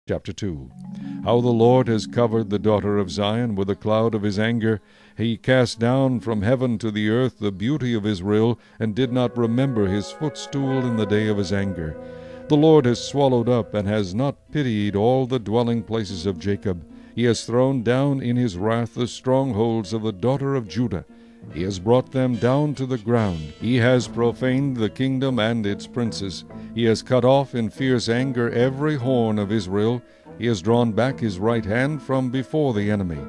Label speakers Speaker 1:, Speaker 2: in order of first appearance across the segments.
Speaker 1: Chapter 2. How the Lord has covered the daughter of Zion with a cloud of his anger. He cast down from heaven to the earth the beauty of Israel, and did not remember his footstool in the day of his anger. The Lord has swallowed up, and has not pitied all the dwelling places of Jacob. He has thrown down in his wrath the strongholds of the daughter of Judah. He has brought them down to the ground. He has profaned the kingdom and its princes. He has cut off in fierce anger every horn of Israel. He has drawn back his right hand from before the enemy.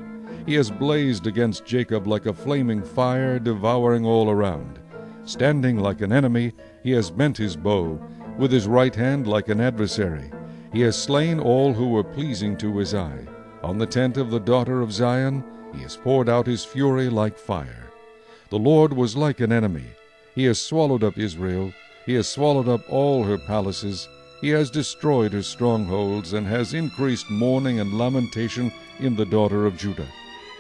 Speaker 1: He has blazed against Jacob like a flaming fire, devouring all around. Standing like an enemy, he has bent his bow, with his right hand like an adversary. He has slain all who were pleasing to his eye. On the tent of the daughter of Zion, he has poured out his fury like fire. The Lord was like an enemy. He has swallowed up Israel. He has swallowed up all her palaces. He has destroyed her strongholds, and has increased mourning and lamentation in the daughter of Judah.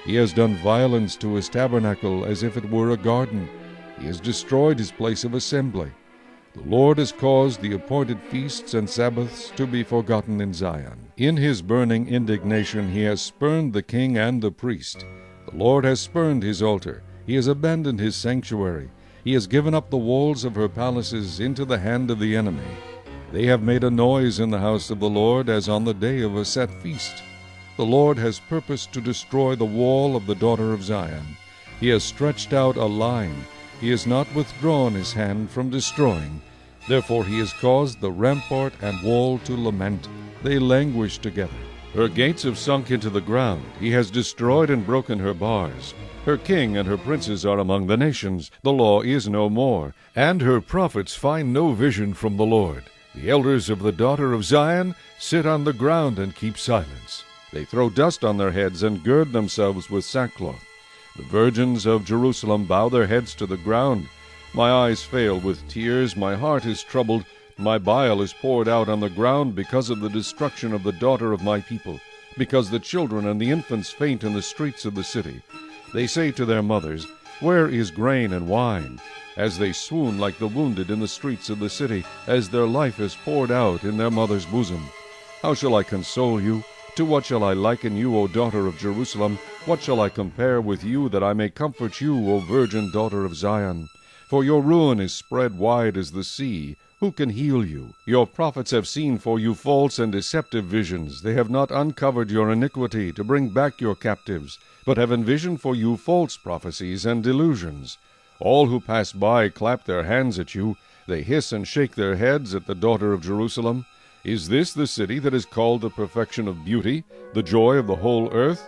Speaker 1: He has done violence to his tabernacle as if it were a garden. He has destroyed his place of assembly. The Lord has caused the appointed feasts and Sabbaths to be forgotten in Zion. In his burning indignation he has spurned the king and the priest. The Lord has spurned his altar. He has abandoned his sanctuary. He has given up the walls of her palaces into the hand of the enemy. They have made a noise in the house of the Lord as on the day of a set feast. The Lord has purposed to destroy the wall of the daughter of Zion. He has stretched out a line. He has not withdrawn his hand from destroying. Therefore he has caused the rampart and wall to lament. They languish together. Her gates have sunk into the ground. He has destroyed and broken her bars. Her king and her princes are among the nations. The law is no more, and her prophets find no vision from the Lord. The elders of the daughter of Zion sit on the ground and keep silence. They throw dust on their heads and gird themselves with sackcloth. The virgins of Jerusalem bow their heads to the ground. My eyes fail with tears, my heart is troubled, my bile is poured out on the ground because of the destruction of the daughter of my people, because the children and the infants faint in the streets of the city. They say to their mothers, "Where is grain and wine?" As they swoon like the wounded in the streets of the city, as their life is poured out in their mother's bosom. How shall I console you? To what shall I liken you, O daughter of Jerusalem? What shall I compare with you, that I may comfort you, O virgin daughter of Zion? For your ruin is spread wide as the sea. Who can heal you? Your prophets have seen for you false and deceptive visions. They have not uncovered your iniquity to bring back your captives, but have envisioned for you false prophecies and delusions. All who pass by clap their hands at you. They hiss and shake their heads at the daughter of Jerusalem. Is this the city that is called the perfection of beauty, the joy of the whole earth?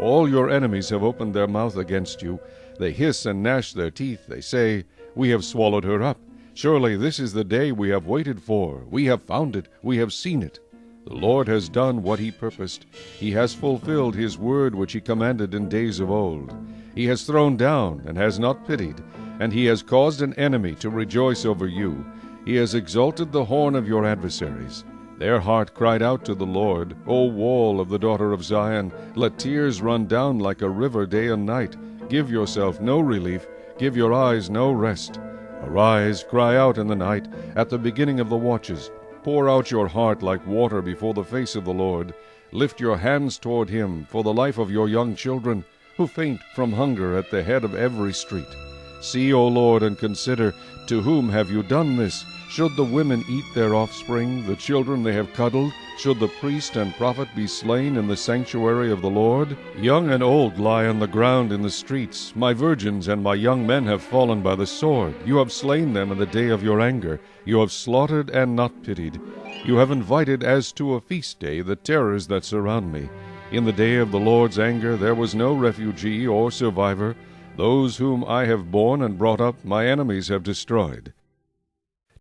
Speaker 1: All your enemies have opened their mouth against you. They hiss and gnash their teeth. They say, "We have swallowed her up. Surely this is the day we have waited for. We have found it. We have seen it." The Lord has done what he purposed. He has fulfilled his word which he commanded in days of old. He has thrown down and has not pitied, and he has caused an enemy to rejoice over you. He has exalted the horn of your adversaries. Their heart cried out to the Lord, O wall of the daughter of Zion, let tears run down like a river day and night. Give yourself no relief, give your eyes no rest. Arise, cry out in the night, at the beginning of the watches. Pour out your heart like water before the face of the Lord. Lift your hands toward him for the life of your young children, who faint from hunger at the head of every street. See, O Lord, and consider, to whom have you done this? Should the women eat their offspring, the children they have cuddled? Should the priest and prophet be slain in the sanctuary of the Lord? Young and old lie on the ground in the streets. My virgins and my young men have fallen by the sword. You have slain them in the day of your anger. You have slaughtered and not pitied. You have invited as to a feast day the terrors that surround me. In the day of the Lord's anger there was no refugee or survivor. Those whom I have borne and brought up my enemies have destroyed.